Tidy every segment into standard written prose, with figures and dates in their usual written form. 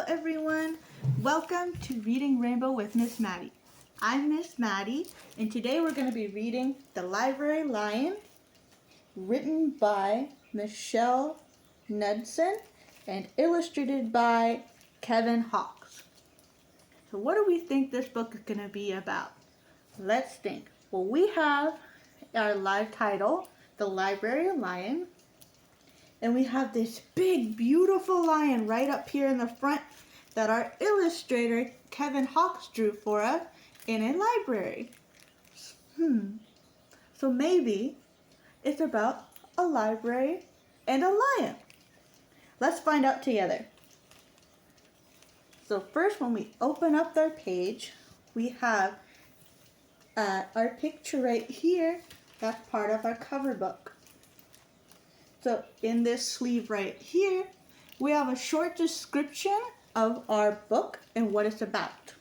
everyone. Welcome to Reading Rainbow with Miss Maddie. I'm Miss Maddie, and today we're going to be reading The Library Lion, written by Michelle Knudsen and illustrated by Kevin Hawks. So what do we think this book is going to be about? Let's think. Well, we have our live title, The Library Lion. And we have this big, beautiful lion right up here in the front that our illustrator, Kevin Hawks, drew for us in a library. So maybe it's about a library and a lion. Let's find out together. So first, when we open up our page, we have our picture right here. That's part of our cover book. So in this sleeve right here, we have a short description of our book and what it's about.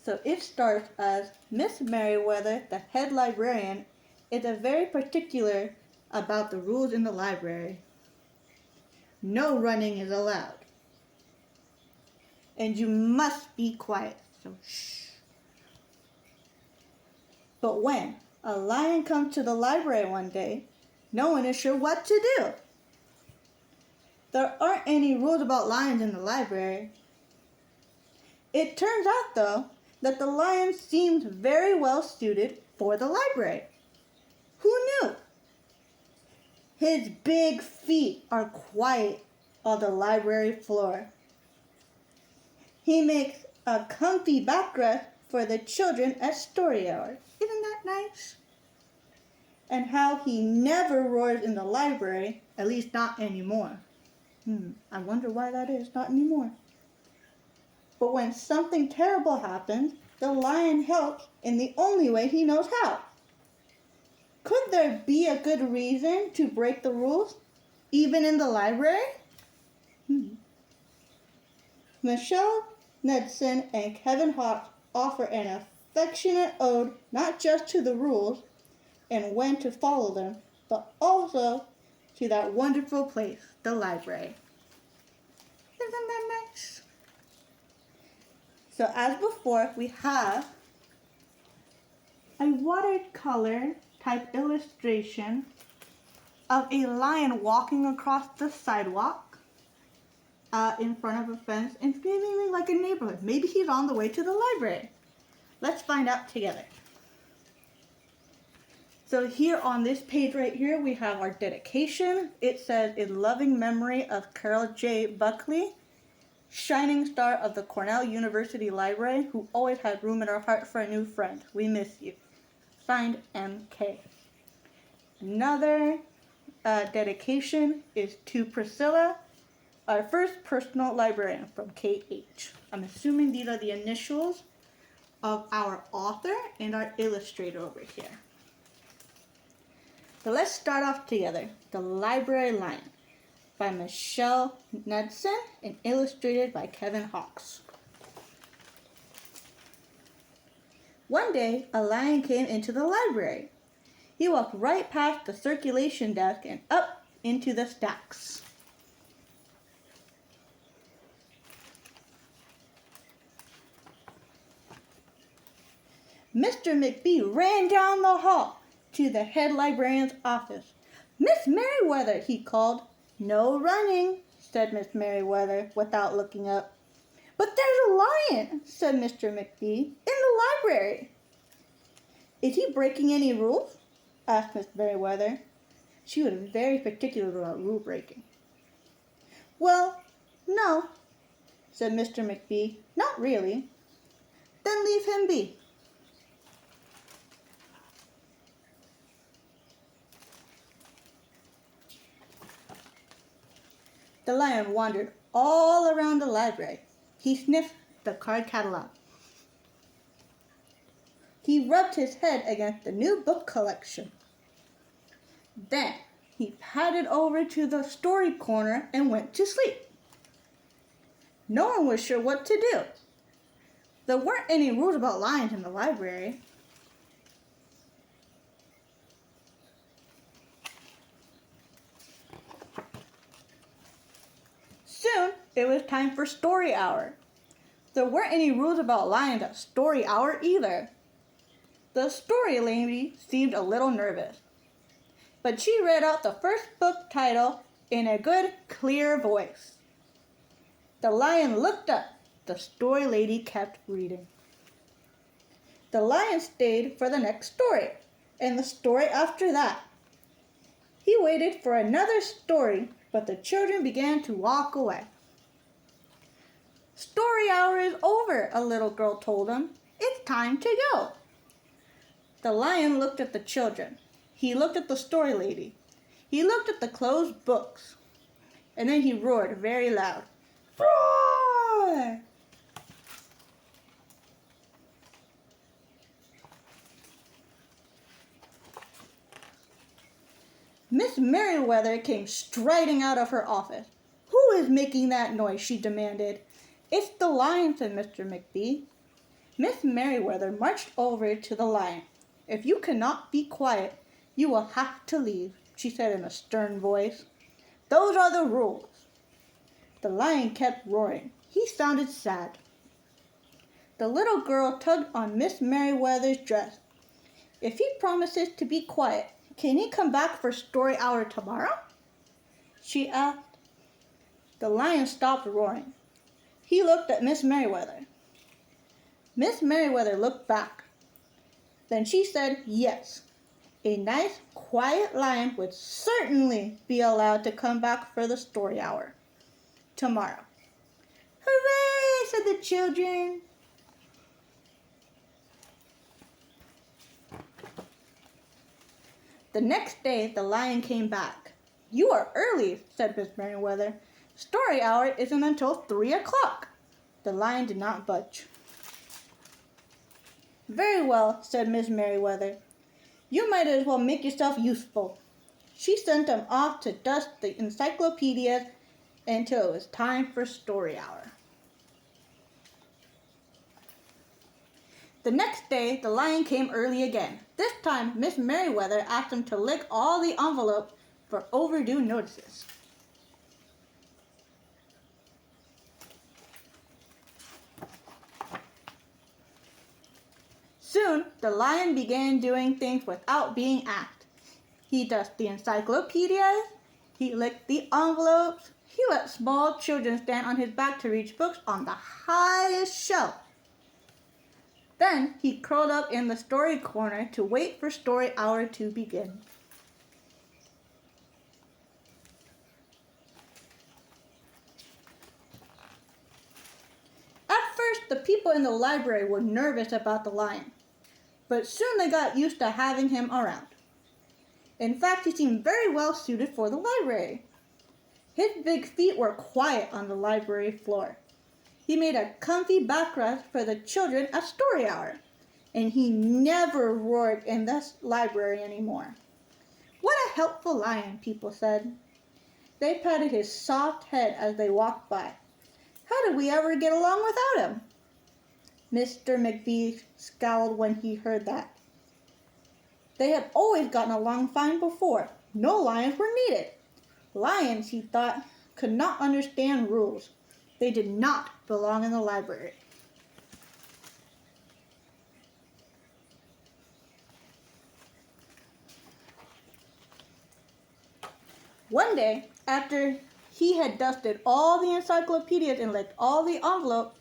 So it starts as Miss Merriweather, the head librarian, is very particular about the rules in the library. No running is allowed. And you must be quiet, so shh. But when a lion comes to the library one day, no one is sure what to do. There aren't any rules about lions in the library. It turns out, though, that the lion seems very well suited for the library. Who knew? His big feet are quiet on the library floor. He makes a comfy backrest for the children at story hour. Isn't that nice? And how he never roars in the library, at least not anymore. I wonder why that is, not anymore. But when something terrible happens, the lion helps in the only way he knows how. Could there be a good reason to break the rules, even in the library? Michelle Knudsen and Kevin Hawks offer an affectionate ode not just to the rules, and when to follow them, but also to that wonderful place, the library. Isn't that nice? So as before, we have a watercolor type illustration of a lion walking across the sidewalk in front of a fence and feeling like a neighborhood. Maybe he's on the way to the library. Let's find out together. So here on this page right here, we have our dedication. It says, in loving memory of Carol J. Buckley, shining star of the Cornell University Library, who always had room in our heart for a new friend. We miss you. Signed, M.K. Another dedication is to Priscilla, our first personal librarian, from K.H. I'm assuming these are the initials of our author and our illustrator over here. So let's start off together. The Library Lion by Michelle Knudsen and illustrated by Kevin Hawks. One day, a lion came into the library. He walked right past the circulation desk and up into the stacks. Mr. McBee ran down the hall to the head librarian's office. Miss Merriweather, he called. No running, said Miss Merriweather without looking up. But there's a lion, said Mr. McBee, in the library. Is he breaking any rules? Asked Miss Merriweather. She was very particular about rule breaking. Well, no, said Mr. McBee. Not really. Then leave him be. The lion wandered all around the library. He sniffed the card catalog. He rubbed his head against the new book collection. Then he padded over to the story corner and went to sleep. No one was sure what to do. There weren't any rules about lions in the library. Soon, it was time for story hour. There weren't any rules about lions at story hour either. The story lady seemed a little nervous, but she read out the first book title in a good, clear voice. The lion looked up. The story lady kept reading. The lion stayed for the next story, and the story after that. He waited for another story, but the children began to walk away. Story hour is over, a little girl told him. It's time to go. The lion looked at the children. He looked at the story lady. He looked at the closed books. And then he roared very loud. Roar! Miss Merriweather came striding out of her office. Who is making that noise? She demanded. It's the lion, said Mr. McBee. Miss Merriweather marched over to the lion. If you cannot be quiet, you will have to leave, she said in a stern voice. Those are the rules. The lion kept roaring. He sounded sad. The little girl tugged on Miss Merriweather's dress. If he promises to be quiet, can he come back for story hour tomorrow? She asked. The lion stopped roaring. He looked at Miss Merriweather. Miss Merriweather looked back. Then she said yes. A nice, quiet lion would certainly be allowed to come back for the story hour tomorrow. Hooray, said the children. The next day, the lion came back. You are early, said Miss Merriweather. Story hour isn't until 3 o'clock. The lion did not budge. Very well, said Miss Merriweather. You might as well make yourself useful. She sent him off to dust the encyclopedias until it was time for story hour. The next day, the lion came early again. This time, Miss Merriweather asked him to lick all the envelopes for overdue notices. Soon, the lion began doing things without being asked. He dusted the encyclopedias, he licked the envelopes, he let small children stand on his back to reach books on the highest shelf. Then he curled up in the story corner to wait for story hour to begin. At first, the people in the library were nervous about the lion, but soon they got used to having him around. In fact, he seemed very well suited for the library. His big feet were quiet on the library floor. He made a comfy backrest for the children at story hour, and he never roared in the library anymore. What a helpful lion, people said. They patted his soft head as they walked by. How did we ever get along without him? Mr. McBee scowled when he heard that. They had always gotten along fine before. No lions were needed. Lions, he thought, could not understand rules. They did not belong in the library. One day, after he had dusted all the encyclopedias and licked all the envelopes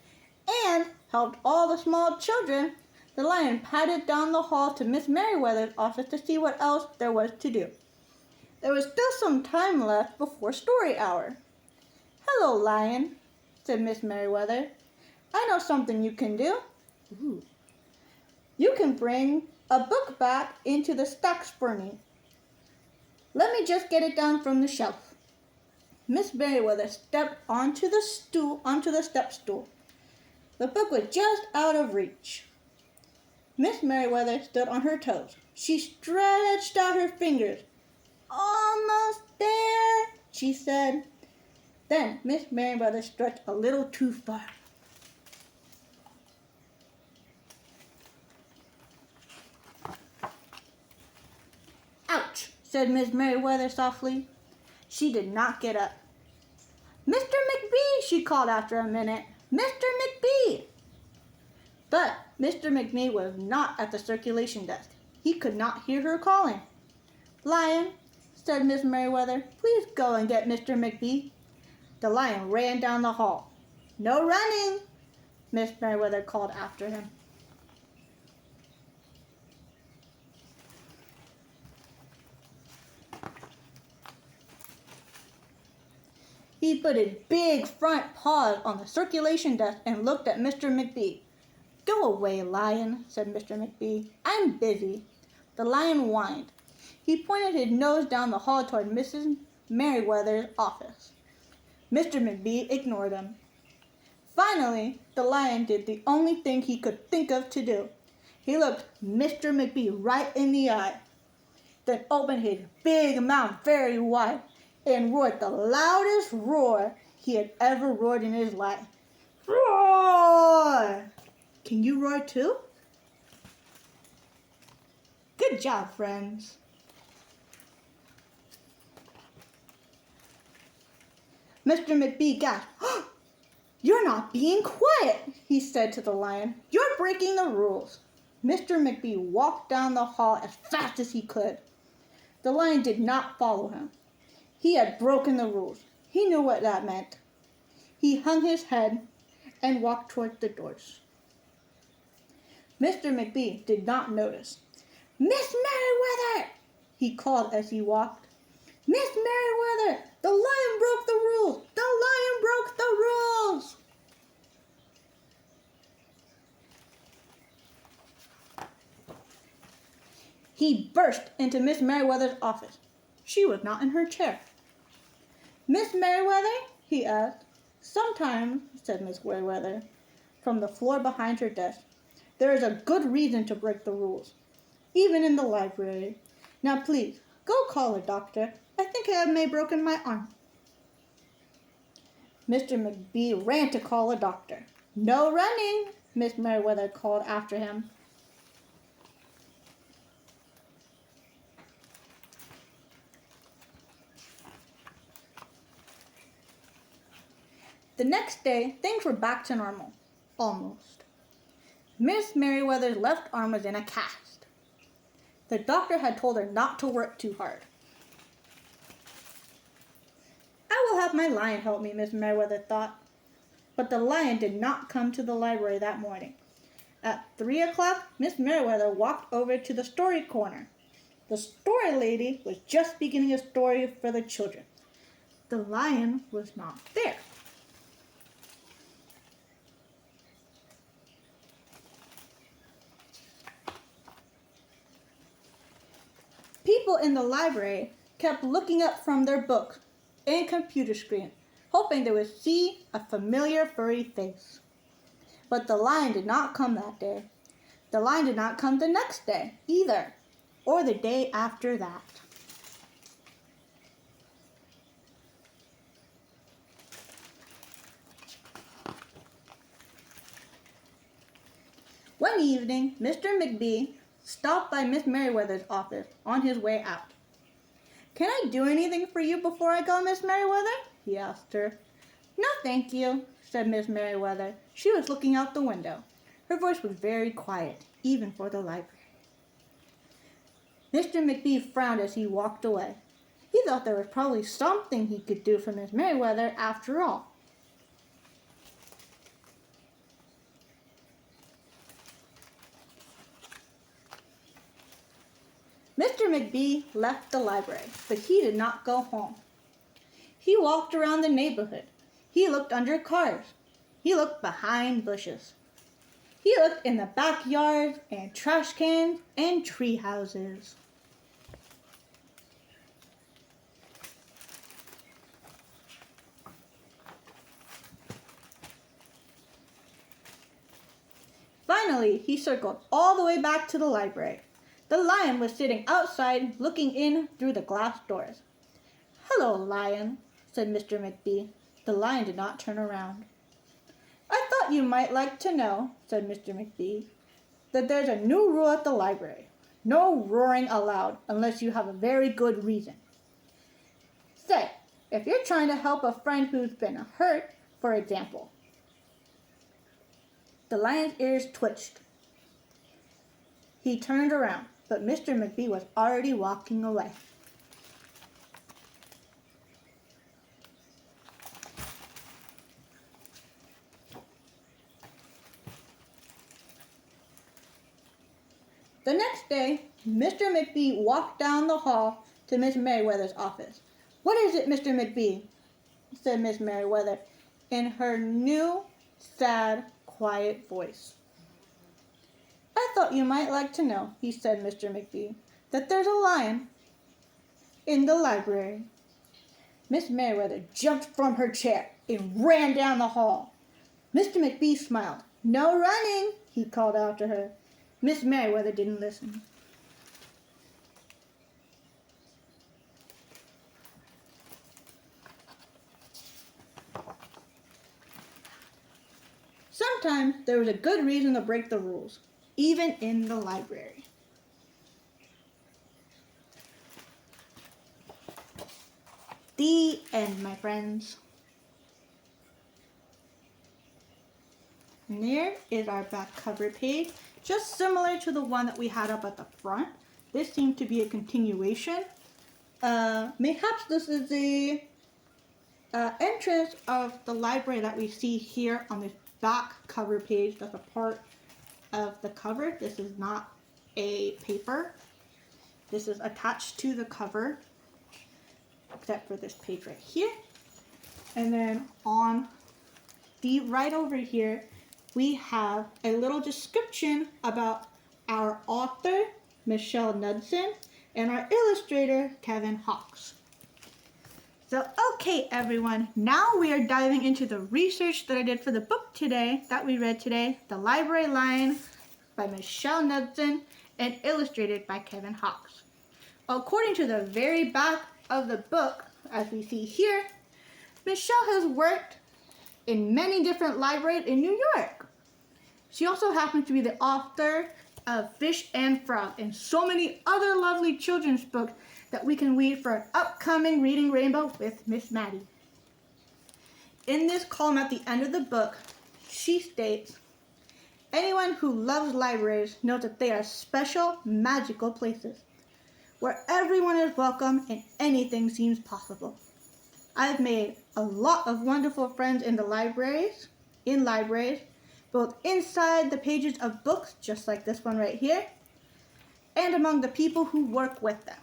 and helped all the small children, the lion padded down the hall to Miss Merriweather's office to see what else there was to do. There was still some time left before story hour. Hello, lion, said Miss Merriweather. I know something you can do. Ooh. You can bring a book back into the stacks for me. Let me just get it down from the shelf. Miss Merriweather stepped onto the step stool. The book was just out of reach. Miss Merriweather stood on her toes. She stretched out her fingers. Almost there, she said. Then Miss Merriweather stretched a little too far. Ouch, said Miss Merriweather softly. She did not get up. Mr. McBee, she called after a minute. Mr. McBee! But Mr. McBee was not at the circulation desk. He could not hear her calling. Lion, said Miss Merriweather, please go and get Mr. McBee. The lion ran down the hall. No running, Miss Merriweather called after him. He put his big front paws on the circulation desk and looked at Mr. McBee. Go away, Lion, said Mr. McBee. I'm busy. The lion whined. He pointed his nose down the hall toward Mrs. Merriweather's office. Mr. McBee ignored him. Finally, the lion did the only thing he could think of to do. He looked Mr. McBee right in the eye, then opened his big mouth very wide and roared the loudest roar he had ever roared in his life. Roar! Can you roar too? Good job, friends. Mr. McBee gasped. You're not being quiet, he said to the lion. You're breaking the rules. Mr. McBee walked down the hall as fast as he could. The lion did not follow him. He had broken the rules. He knew what that meant. He hung his head and walked toward the doors. Mr. McBee did not notice. Miss Merriweather, he called as he walked. Miss Merriweather, the lion broke the rules. The lion broke the rules. He burst into Miss Merriweather's office. She was not in her chair. Miss Merriweather, he asked. Sometimes, said Miss Merriweather, from the floor behind her desk, there is a good reason to break the rules, even in the library. Now please, go call a doctor. I think I may have broken my arm. Mr. McBee ran to call a doctor. No running, Miss Merriweather called after him. The next day, things were back to normal. Almost. Miss Merriweather's left arm was in a cast. The doctor had told her not to work too hard. I will have my lion help me, Miss Merriweather thought. But the lion did not come to the library that morning. At 3 o'clock, Miss Merriweather walked over to the story corner. The story lady was just beginning a story for the children. The lion was not there. People in the library kept looking up from their books and computer screen, hoping they would see a familiar furry face. But the lion did not come that day. The lion did not come the next day either, or the day after that. One evening, Mr. McBee stopped by Miss Merriweather's office on his way out. Can I do anything for you before I go, Miss Merriweather? He asked her. No, thank you, said Miss Merriweather. She was looking out the window. Her voice was very quiet, even for the library. Mr. McBee frowned as he walked away. He thought there was probably something he could do for Miss Merriweather after all. Mr. McBee left the library, but he did not go home. He walked around the neighborhood. He looked under cars. He looked behind bushes. He looked in the backyards and trash cans and tree houses. Finally, he circled all the way back to the library. The lion was sitting outside, looking in through the glass doors. Hello, Lion, said Mr. McBee. The lion did not turn around. I thought you might like to know, said Mr. McBee, that there's a new rule at the library. No roaring allowed unless you have a very good reason. Say, if you're trying to help a friend who's been hurt, For example, the lion's ears twitched. He turned around, but Mr. McBee was already walking away. The next day, Mr. McBee walked down the hall to Miss Merriweather's office. "What is it, Mr. McBee?" said Miss Merriweather in her new, sad, quiet voice. "I thought you might like to know," he said, Mr. McBee, "that there's a lion in the library." Miss Merriweather jumped from her chair and ran down the hall. Mr. McBee smiled. "No running," he called after her. Miss Merriweather didn't listen. Sometimes there was a good reason to break the rules, even in the library. The end, my friends. And there is our back cover page, just similar to the one that we had up at the front. This seemed to be a continuation. Mayhaps this is the entrance of the library that we see here on this back cover page. That's a part of the cover. This is not a paper. This is attached to the cover, except for this page right here. And then on the right over here, we have a little description about our author, Michelle Knudsen, and our illustrator, Kevin Hawks. So, okay, everyone, now we are diving into the research that I did for the book today, that we read today, The Library Lion by Michelle Knudsen and illustrated by Kevin Hawks. According to the very back of the book, as we see here, Michelle has worked in many different libraries in New York. She also happens to be the author of Fish and Frog and so many other lovely children's books that we can read for an upcoming Reading Rainbow with Miss Maddi. In this column at the end of the book, she states, "Anyone who loves libraries knows that they are special, magical places where everyone is welcome and anything seems possible. I've made a lot of wonderful friends in libraries, both inside the pages of books, just like this one right here, and among the people who work with them.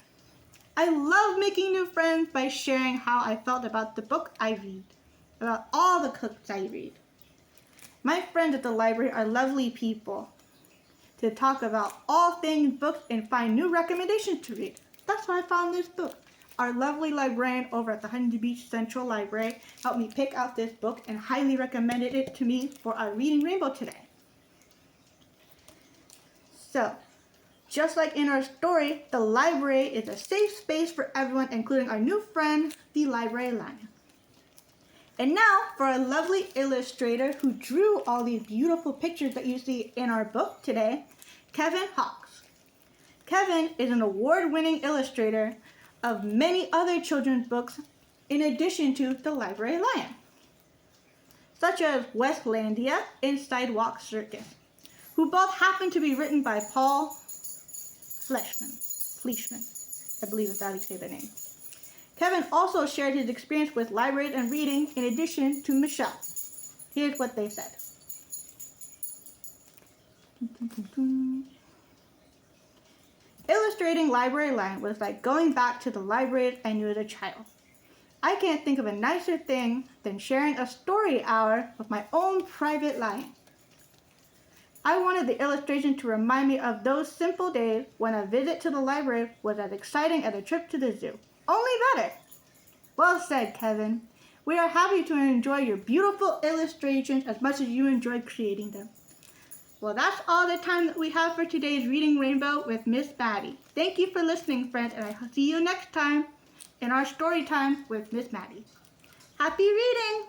I love making new friends by sharing how I felt about the book I read, about all the books I read. My friends at the library are lovely people to talk about all things books and find new recommendations to read. That's why I found this book. Our lovely librarian over at the Huntington Beach Central Library helped me pick out this book and highly recommended it to me for our Reading Rainbow today." So, just like in our story, the library is a safe space for everyone, including our new friend, the Library Lion. And now for a lovely illustrator who drew all these beautiful pictures that you see in our book today, Kevin Hawks. Kevin is an award-winning illustrator of many other children's books in addition to The Library Lion, such as Westlandia and Sidewalk Circus, who both happen to be written by Paul Fleischman, I believe is how you say the name. Kevin also shared his experience with libraries and reading in addition to Michelle. Here's what they said. Illustrating Library Lion was like going back to the library I knew as a child. I can't think of a nicer thing than sharing a story hour with my own private lion. I wanted the illustration to remind me of those simple days when a visit to the library was as exciting as a trip to the zoo. Only better. Well said, Kevin. We are happy to enjoy your beautiful illustrations as much as you enjoyed creating them. Well, that's all the time that we have for today's Reading Rainbow with Miss Maddi. Thank you for listening, friends, and I'll see you next time in our story time with Miss Maddi. Happy reading!